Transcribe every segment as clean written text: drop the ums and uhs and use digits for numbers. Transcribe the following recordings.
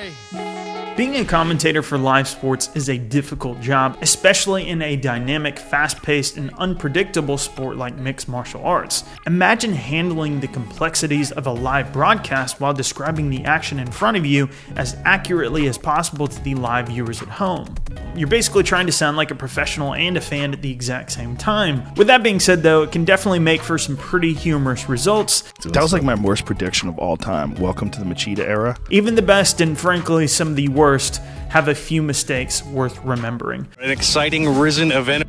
way. Being a commentator for live sports is a difficult job, especially in a dynamic, fast-paced, and unpredictable sport like mixed martial arts. Imagine handling the complexities of a live broadcast while describing the action in front of you as accurately as possible to the live viewers at home. You're basically trying to sound like a professional and a fan at the exact same time. With that being said though, it can definitely make for some pretty humorous results. That was like my worst prediction of all time. Welcome to the Machida era. Even the best and frankly some of the worst have a few mistakes worth remembering. An exciting risen event.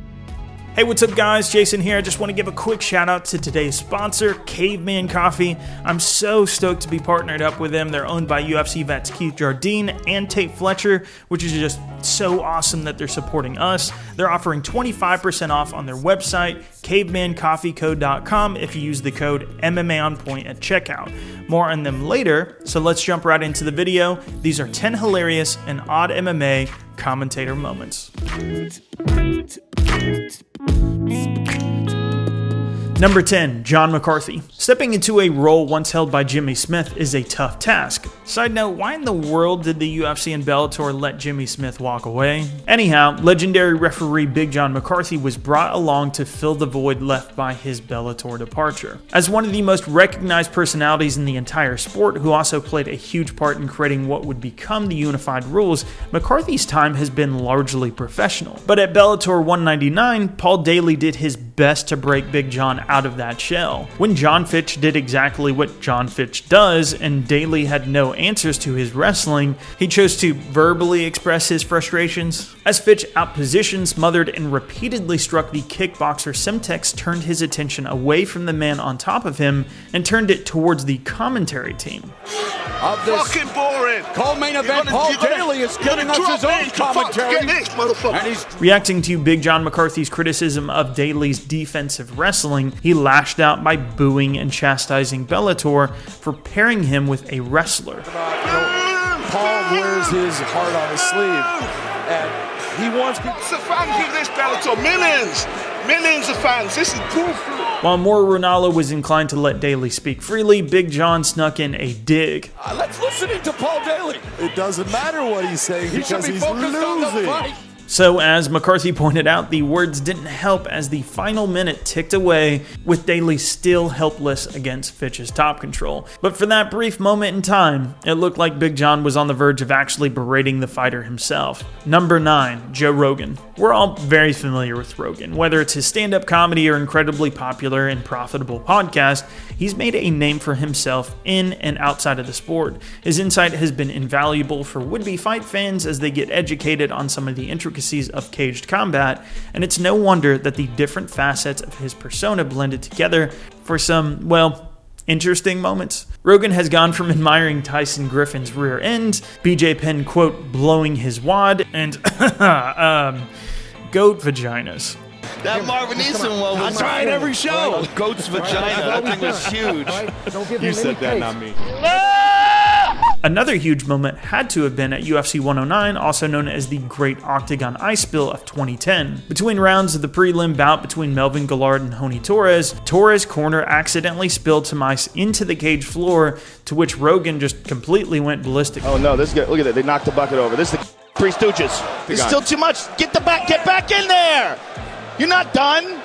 Hey, what's up guys? Jason here. I just want to give a quick shout out to today's sponsor, Caveman Coffee. I'm so stoked to be partnered up with them. They're owned by UFC vets Keith Jardine and Tate Fletcher, which is just so awesome that they're supporting us. They're offering 25% off on their website, cavemancoffeeco.com, if you use the code MMAOnPoint at checkout. More on them later, so let's jump right into the video. These are 10 hilarious and odd MMA commentator moments. Number 10, John McCarthy. Stepping into a role once held by Jimmy Smith is a tough task. Side note, why in the world did the UFC and Bellator let Jimmy Smith walk away? Anyhow, legendary referee Big John McCarthy was brought along to fill the void left by his Bellator departure. As one of the most recognized personalities in the entire sport, who also played a huge part in creating what would become the unified rules, McCarthy's time has been largely professional. But at Bellator 199, Paul Daly did his best to break Big John out of that shell. When John Fitch did exactly what John Fitch does, and Daly had no answers to his wrestling, he chose to verbally express his frustrations. As Fitch outpositioned, smothered, and repeatedly struck the kickboxer, Semtex turned his attention away from the man on top of him and turned it towards the commentary team. Of this fucking boring. co-main event, Paul Daly is giving us his own commentary. And he's Reacting to Big John McCarthy's criticism of Daly's defensive wrestling, he lashed out by booing and chastising Bellator for pairing him with a wrestler. Paul wears his heart on his sleeve, and he wants people. It's the fans of this Bellator, millions of fans. This is proof. While Mora Ronaldo was inclined to let Daly speak freely, Big John snuck in a dig. let's listen to Paul Daly. It doesn't matter what he's saying He should because be he's focused on the losing. fight. So, as McCarthy pointed out, the words didn't help as the final minute ticked away, with Daly still helpless against Fitch's top control. But for that brief moment in time, it looked like Big John was on the verge of actually berating the fighter himself. Number 9, Joe Rogan. We're all very familiar with Rogan. Whether it's his stand-up comedy or incredibly popular and profitable podcast, he's made a name for himself in and outside of the sport. His insight has been invaluable for would-be fight fans as they get educated on some of the intricacies of caged combat, and it's no wonder that the different facets of his persona blended together for some, well, interesting moments. Rogan has gone from admiring Tyson Griffin's rear end, BJ Penn, quote, blowing his wad, and goat vaginas. That Marvin Easton one was right every show. Goat's vagina. That thing was huge. You said that, not me. Another huge moment had to have been at UFC 109, also known as the Great Octagon Ice Spill of 2010. Between rounds of the prelim bout between Melvin Guillard and Honey Torres, Torres' corner accidentally spilled some ice into the cage floor, to which Rogan just completely went ballistic. Oh no, this is good. Look at that. They knocked the bucket over. This is the Three Stooges. It's still too much. Get back in there. You're not done.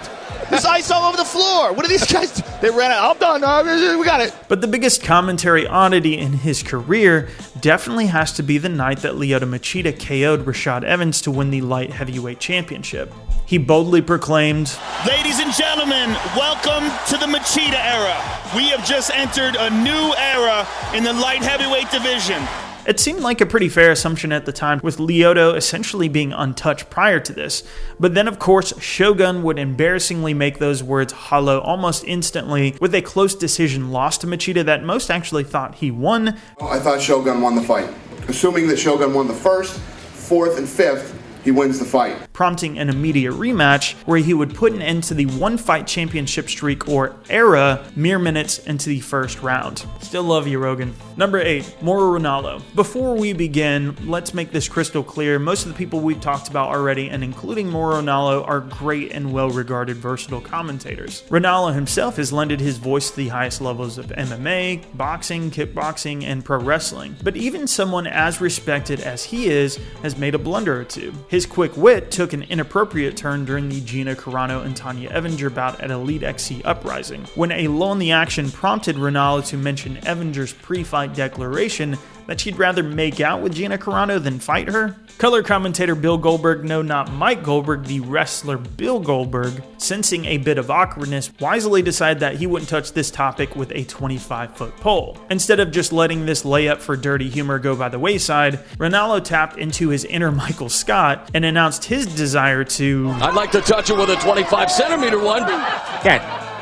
There's ice all over the floor. What are these guys do? They ran out. I'm done. We got it. But the biggest commentary oddity in his career definitely has to be the night that Lyoto Machida KO'd Rashad Evans to win the light heavyweight championship. He boldly proclaimed, "Ladies and gentlemen, welcome to the Machida era. We have just entered a new era in the light heavyweight division." It seemed like a pretty fair assumption at the time, with Lyoto essentially being untouched prior to this. But then, of course, Shogun would embarrassingly make those words hollow almost instantly, with a close decision lost to Machida that most actually thought he won. I thought Shogun won the fight. Assuming that Shogun won the first, fourth, and fifth, he wins the fight. prompting an immediate rematch where he would put an end to the one-fight championship streak or era mere minutes into the first round. Still love you, Rogan. Number 8, Mora Ronaldo. Before we begin, let's make this crystal clear. Most of the people we've talked about already, and including Mora Ronaldo, are great and well-regarded versatile commentators. Ronaldo himself has lended his voice to the highest levels of MMA, boxing, kickboxing, and pro wrestling. But even someone as respected as he is has made a blunder or two. His quick wit took an inappropriate turn during the Gina Carano and Tanya Evinger bout at Elite XC Uprising, when a lull in the action prompted Ronaldo to mention Evinger's pre-fight declaration that she'd rather make out with Gina Carano than fight her. Color commentator Bill Goldberg, no, not Mike Goldberg, the wrestler Bill Goldberg, sensing a bit of awkwardness, wisely decided that he wouldn't touch this topic with a 25-foot pole. Instead of just letting this layup for dirty humor go by the wayside, Ronaldo tapped into his inner Michael Scott and announced his desire to... I'd like to touch it with a 25-centimeter one.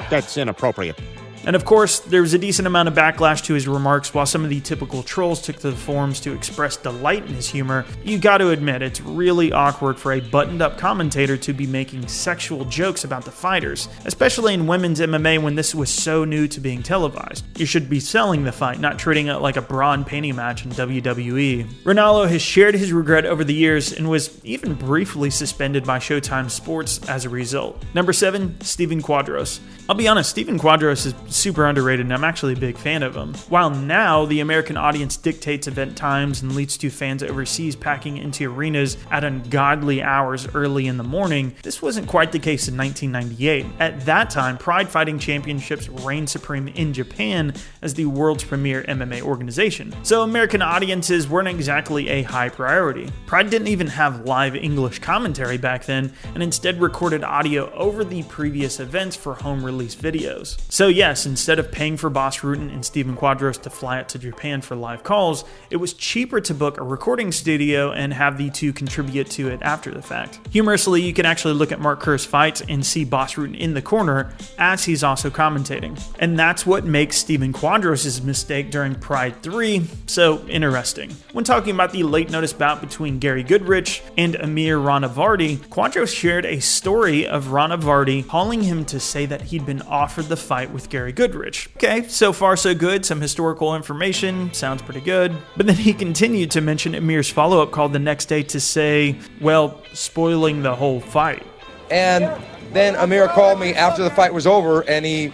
That's inappropriate. And of course, there was a decent amount of backlash to his remarks, while some of the typical trolls took to the forums to express delight in his humor. You gotta admit, it's really awkward for a buttoned-up commentator to be making sexual jokes about the fighters, especially in women's MMA when this was so new to being televised. You should be selling the fight, not treating it like a bra and panty match in WWE. Ronaldo has shared his regret over the years and was even briefly suspended by Showtime Sports as a result. Number 7, Steven Quadros. I'll be honest, Steven Quadros is super underrated and I'm actually a big fan of him. While now the American audience dictates event times and leads to fans overseas packing into arenas at ungodly hours early in the morning, this wasn't quite the case in 1998. At that time, Pride Fighting Championships reigned supreme in Japan as the world's premier MMA organization. So American audiences weren't exactly a high priority. Pride didn't even have live English commentary back then and instead recorded audio over the previous events for home release videos. So yes, instead of paying for Bas Rutten and Steven Quadros to fly out to Japan for live calls, it was cheaper to book a recording studio and have the two contribute to it after the fact. Humorously, you can actually look at Mark Kerr's fights and see Bas Rutten in the corner as he's also commentating. And that's what makes Steven Quadros' mistake during Pride 3 so interesting. When talking about the late notice bout between Gary Goodrich and Amir Ranavardi, Quadros shared a story of Ranavardi calling him to say that he'd been offered the fight with Gary Goodrich. Okay, so far so good, some historical information, sounds pretty good. But then he continued to mention Amir's follow-up call the next day to say, well, spoiling the whole fight. And then Amir called me after the fight was over and he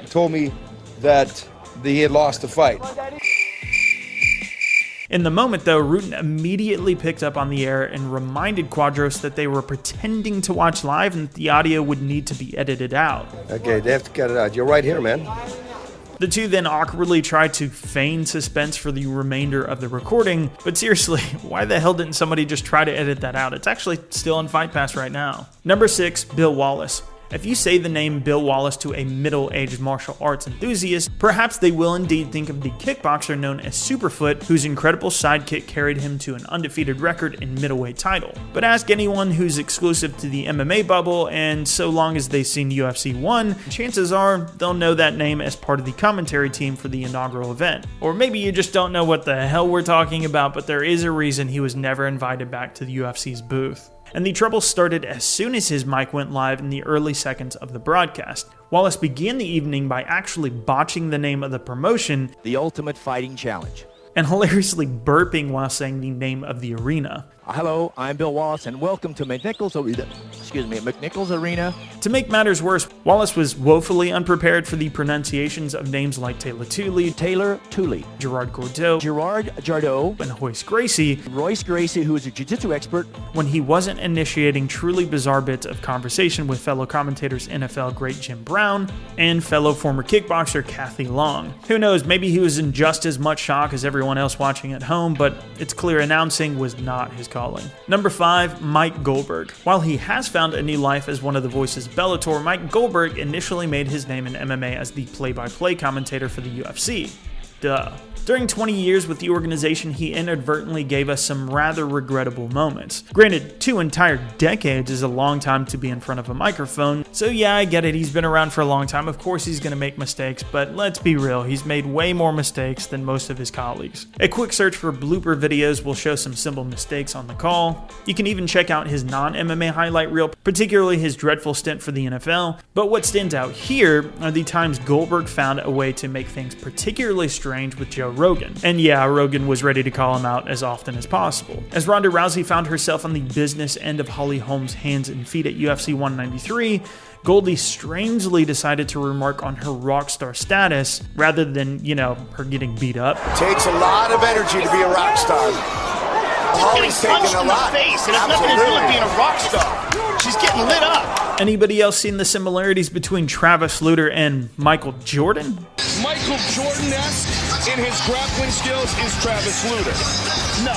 told me that he had lost the fight. In the moment, though, Rutten immediately picked up on the air and reminded Quadros that they were pretending to watch live and that the audio would need to be edited out. Okay, they have to cut it out. You're right here, man. The two then awkwardly tried to feign suspense for the remainder of the recording, but seriously, why the hell didn't somebody just try to edit that out? It's actually still on Fight Pass right now. Number 6, Bill Wallace. If you say the name Bill Wallace to a middle-aged martial arts enthusiast, perhaps they will indeed think of the kickboxer known as Superfoot, whose incredible sidekick carried him to an undefeated record in middleweight title. But ask anyone who's exclusive to the MMA bubble, and so long as they've seen UFC 1, chances are they'll know that name as part of the commentary team for the inaugural event. Or maybe you just don't know what the hell we're talking about, but there is a reason he was never invited back to the UFC's booth. And the trouble started as soon as his mic went live in the early seconds of the broadcast. Wallace began the evening by actually botching the name of the promotion, The Ultimate Fighting Challenge, and hilariously burping while saying the name of the arena. Hello, I'm Bill Wallace, and welcome to McNichols Arena. To make matters worse, Wallace was woefully unprepared for the pronunciations of names like Taylor Tooley, Gerard Gordeau, and Royce Gracie, who is a jiu-jitsu expert, when he wasn't initiating truly bizarre bits of conversation with fellow commentators NFL great Jim Brown and fellow former kickboxer Kathy Long. Who knows, maybe he was in just as much shock as everyone else watching at home, but it's clear announcing was not his calling. Number 5, Mike Goldberg. While he has found a new life as one of the voices of Bellator, Mike Goldberg initially made his name in MMA as the play-by-play commentator for the UFC. Duh. During 20 years with the organization, he inadvertently gave us some rather regrettable moments. Granted, 2 entire decades is a long time to be in front of a microphone, so yeah, I get it, he's been around for a long time, of course he's gonna make mistakes, but let's be real, he's made way more mistakes than most of his colleagues. A quick search for blooper videos will show some simple mistakes on the call. You can even check out his non-MMA highlight reel, particularly his dreadful stint for the NFL, but what stands out here are the times Goldberg found a way to make things particularly strange with Joe Rogan. And yeah, Rogan was ready to call him out as often as possible. As Ronda Rousey found herself on the business end of Holly Holm's hands and feet at UFC 193, Goldie strangely decided to remark on her rock star status rather than, her getting beat up. Takes a lot of energy to be a rock star. Holly's taking a lot. It has nothing to do with being a rock star. She's getting lit up. Anybody else seen the similarities between Travis Lutter and Michael Jordan? Michael Jordan-esque in his grappling skills is Travis Lutter. No.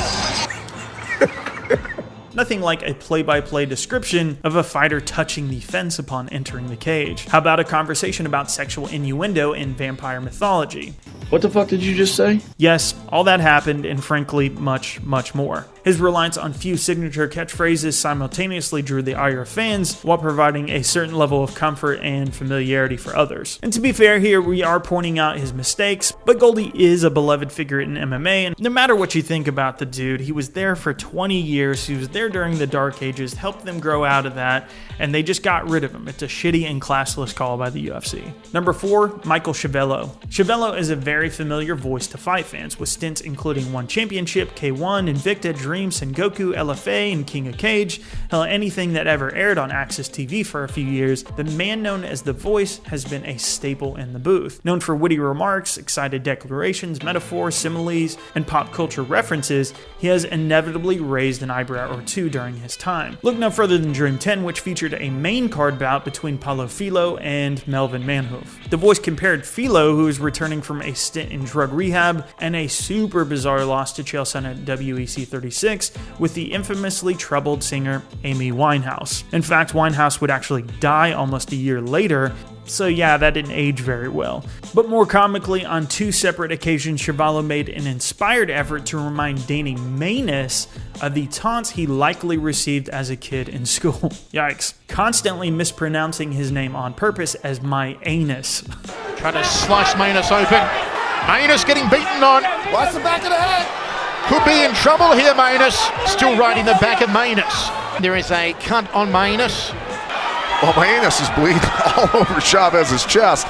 Nothing like a play-by-play description of a fighter touching the fence upon entering the cage. How about a conversation about sexual innuendo in vampire mythology? What the fuck did you just say? Yes, all that happened, and frankly, much, much more. His reliance on few signature catchphrases simultaneously drew the ire of fans while providing a certain level of comfort and familiarity for others. And to be fair here, we are pointing out his mistakes, but Goldie is a beloved figure in MMA, and no matter what you think about the dude, he was there for 20 years, he was there during the Dark Ages, helped them grow out of that, and they just got rid of him. It's a shitty and classless call by the UFC. Number 4, Michael Schiavello. Schiavello is a very familiar voice to fight fans, with stints including One Championship, K1, Invicta, Dream, Sengoku, LFA, and King of Cage. Hell, anything that ever aired on Access TV for a few years, the man known as The Voice has been a staple in the booth. Known for witty remarks, excited declarations, metaphors, similes, and pop culture references, he has inevitably raised an eyebrow or two during his time. Look no further than Dream 10, which featured a main card bout between Paulo Filho and Melvin Manhoef. The Voice compared Filho, who is returning from a stint in drug rehab and a super bizarre loss to Chael Sonnen at WEC 36, with the infamously troubled singer Amy Winehouse. In fact, Winehouse would actually die almost a year later, so yeah, that didn't age very well. But more comically, on 2 separate occasions, Schiavello made an inspired effort to remind Danny Maness of the taunts he likely received as a kid in school. Yikes. Constantly mispronouncing his name on purpose as my anus. Trying to slice Maness open. Maness getting beaten on. Watch the back of the head. Could be in trouble here, Maness. Still right in the back of Maness. There is a cunt on Maness. Well, Maness is bleeding all over Chavez's chest.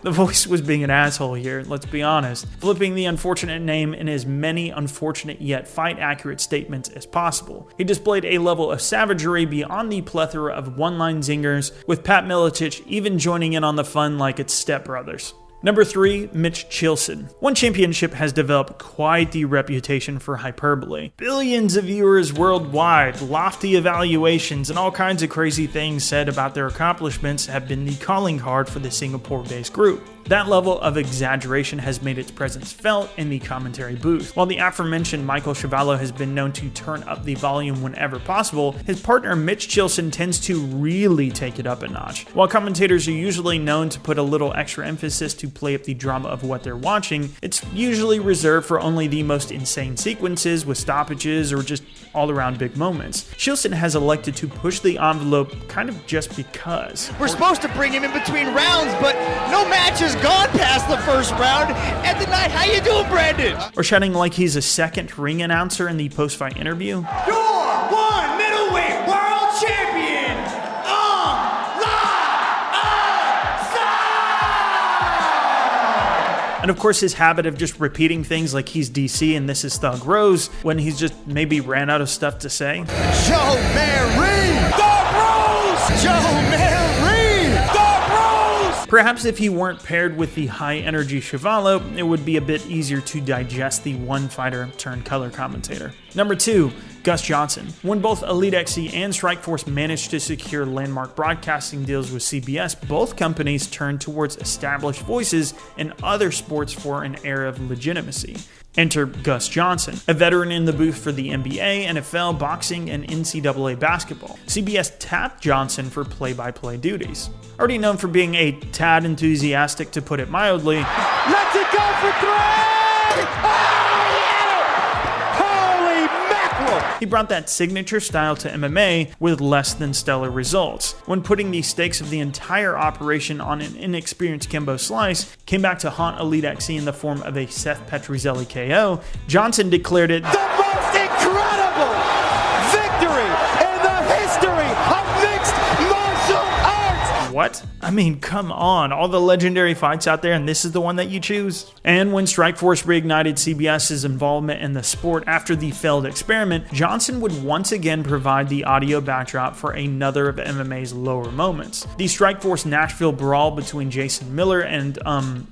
The Voice was being an asshole here, let's be honest, flipping the unfortunate name in as many unfortunate yet fight-accurate statements as possible. He displayed a level of savagery beyond the plethora of one-line zingers, with Pat Miletich even joining in on the fun like it's Step Brothers. Number 3, Mitch Chison. One Championship has developed quite the reputation for hyperbole. Billions of viewers worldwide, lofty evaluations, and all kinds of crazy things said about their accomplishments have been the calling card for the Singapore-based group. That level of exaggeration has made its presence felt in the commentary booth. While the aforementioned Michael Schiavello has been known to turn up the volume whenever possible, his partner Mitch Chison tends to really take it up a notch. While commentators are usually known to put a little extra emphasis to play up the drama of what they're watching, it's usually reserved for only the most insane sequences with stoppages or just all-around big moments. Chison has elected to push the envelope kind of just because. We're supposed to bring him in between rounds, but no match has gone past the first round. At the night, how you doing, Brandon? Or shouting like he's a second ring announcer in the post-fight interview. Your one middleweight world champion on live. And of course his habit of just repeating things like he's DC and this is Thug Rose when he's just maybe ran out of stuff to say. Joe Mary! Thug Rose! Joe Mary! Thug Rose! Perhaps if he weren't paired with the high-energy Schiavello, it would be a bit easier to digest the one fighter turned color commentator. Number 2, Gus Johnson. When both Elite XC and Strikeforce managed to secure landmark broadcasting deals with CBS, both companies turned towards established voices in other sports for an era of legitimacy. Enter Gus Johnson, a veteran in the booth for the NBA, NFL, boxing, and NCAA basketball. CBS tapped Johnson for play-by-play duties. Already known for being a tad enthusiastic, to put it mildly, Let's it go for 3! Holy mackerel! he brought that signature style to MMA with less than stellar results. When putting the stakes of the entire operation on an inexperienced Kimbo Slice came back to haunt Elite XC in the form of a Seth Petruzzelli KO, Johnson declared it The most incredible victory in the history of mixed martial arts! What? I mean, come on. All the legendary fights out there, and this is the one that you choose? And when Strikeforce reignited CBS's involvement in the sport after the failed experiment, Johnson would once again provide the audio backdrop for another of MMA's lower moments. The Strikeforce Nashville brawl between Jason Miller and,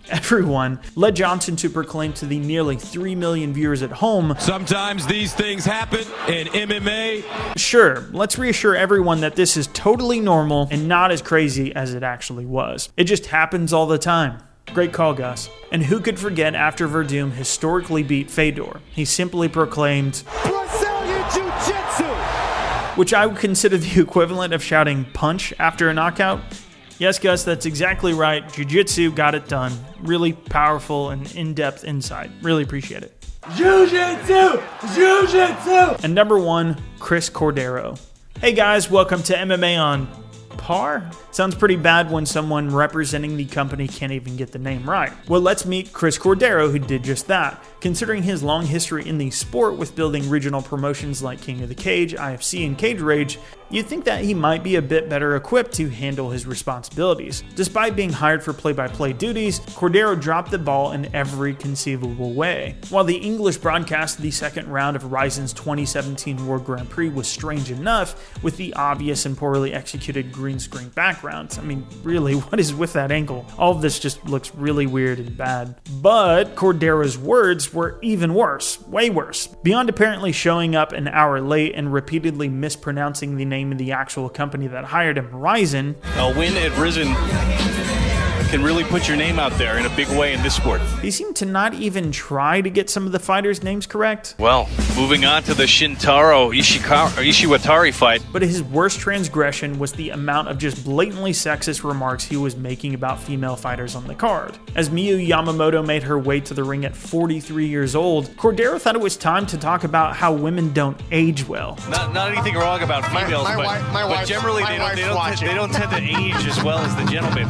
everyone led Johnson to proclaim to the nearly 3 million viewers at home, sometimes these things happen in MMA. Sure, let's reassure everyone that this is totally normal and not as crazy as it actually was. It just happens all the time. Great call, Gus. And who could forget after Verdum historically beat Fedor? He simply proclaimed Brazilian Jiu-Jitsu! Which I would consider the equivalent of shouting punch after a knockout. Yes, Gus, that's exactly right. Jiu-Jitsu got it done. Really powerful and in-depth insight. Really appreciate it. Jiu-Jitsu! Jiu-Jitsu! And number 1, Chris Cordero. Hey guys, welcome to MMA on par? Sounds pretty bad when someone representing the company can't even get the name right. Well, let's meet Chris Cordero, who did just that. Considering his long history in the sport with building regional promotions like King of the Cage, IFC, and Cage Rage, you'd think that he might be a bit better equipped to handle his responsibilities. Despite being hired for play-by-play duties, Cordero dropped the ball in every conceivable way. While the English broadcast of the second round of Ryzen's 2017 World Grand Prix was strange enough, with the obvious and poorly executed green screen backgrounds, I mean, really, what is with that angle? All of this just looks really weird and bad. But Cordero's words were even worse, way worse. Beyond apparently showing up an hour late and repeatedly mispronouncing the name of the actual company that hired him, Ryzen. A win at Risen can really put your name out there in a big way in this sport. He seemed to not even try to get some of the fighters' names correct. Well, moving on to the Shintaro Ishiwatari fight. But his worst transgression was the amount of just blatantly sexist remarks he was making about female fighters on the card. As Miyu Yamamoto made her way to the ring at 43 years old, Cordero thought it was time to talk about how women don't age well. Not anything wrong about females, but generally they don't tend to age as well as the gentlemen.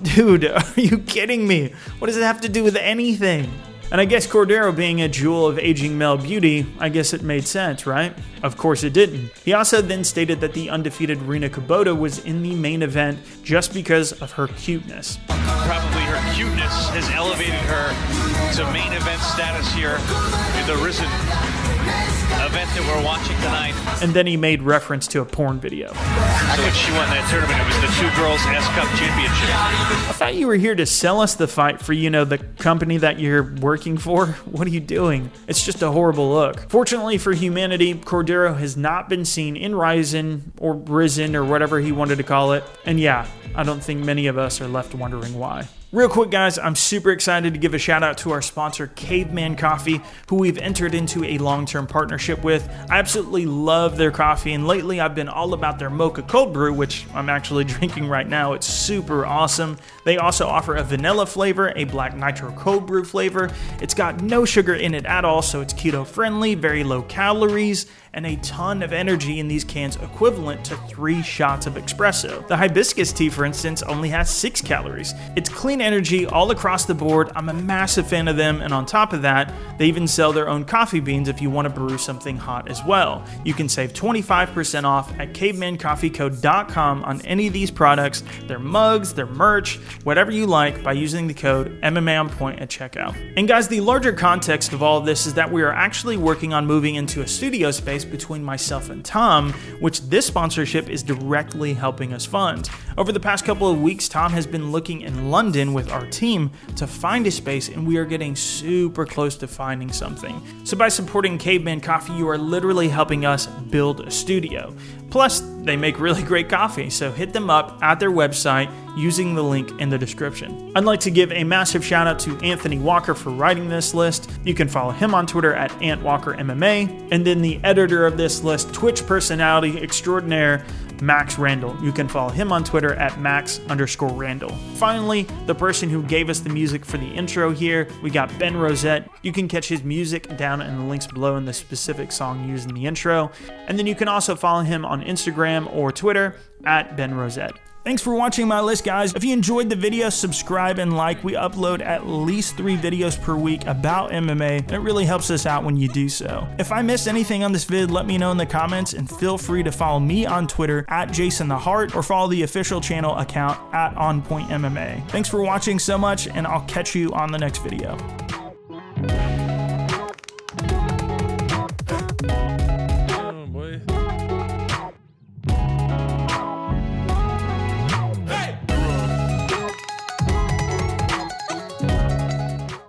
Dude, are you kidding me? What does it have to do with anything? And I guess Cordero being a jewel of aging male beauty, I guess it made sense, right? Of course it didn't. He also then stated that the undefeated Rina Kubota was in the main event just because of her cuteness. Probably her cuteness has elevated her to main event status here in the Risen event that we're watching tonight. And then he made reference to a porn video. So when she won that tournament, it was the Two Girls S-Cup Championship. I thought you were here to sell us the fight for, the company that you're working for. What are you doing? It's just a horrible look. Fortunately for humanity, Cordero has not been seen in Ryzen or Risen or whatever he wanted to call it. And yeah, I don't think many of us are left wondering why. Real quick, guys, I'm super excited to give a shout out to our sponsor, Caveman Coffee, who we've entered into a long-term partnership with. I absolutely love their coffee, and lately I've been all about their mocha cold brew, which I'm actually drinking right now. It's super awesome. They also offer a vanilla flavor, a black nitro cold brew flavor. It's got no sugar in it at all, so it's keto friendly, very low calories, and a ton of energy in these cans, equivalent to 3 shots of espresso. The hibiscus tea, for instance, only has 6 calories. It's clean energy all across the board. I'm a massive fan of them, and on top of that, they even sell their own coffee beans if you want to brew something hot as well. You can save 25% off at cavemancoffeeco.com on any of these products, their mugs, their merch, whatever you like, by using the code MMAOnPoint at checkout. And guys, the larger context of all of this is that we are actually working on moving into a studio space between myself and Tom, which this sponsorship is directly helping us fund. Over the past couple of weeks, Tom has been looking in London working with our team to find a space, and we are getting super close to finding something. So by supporting Caveman Coffee, you are literally helping us build a studio. Plus, they make really great coffee, so hit them up at their website using the link in the description. I'd like to give a massive shout out to Anthony Walker for writing this list. You can follow him on Twitter at AntWalkerMMA, and then the editor of this list, Twitch personality extraordinaire, Max Randall. You can follow him on Twitter at Max_Randall. Finally, the person who gave us the music for the intro here, we got Ben Rosette. You can catch his music down in the links below in the specific song used in the intro. And then you can also follow him on Instagram or Twitter at Ben Rosette. Thanks for watching my list, guys. If you enjoyed the video, subscribe and like. We upload at least 3 videos per week about MMA, and it really helps us out when you do so. If I missed anything on this vid, let me know in the comments, and feel free to follow me on Twitter at JasonTheHeart, or follow the official channel account at OnPointMMA. Thanks for watching so much, and I'll catch you on the next video.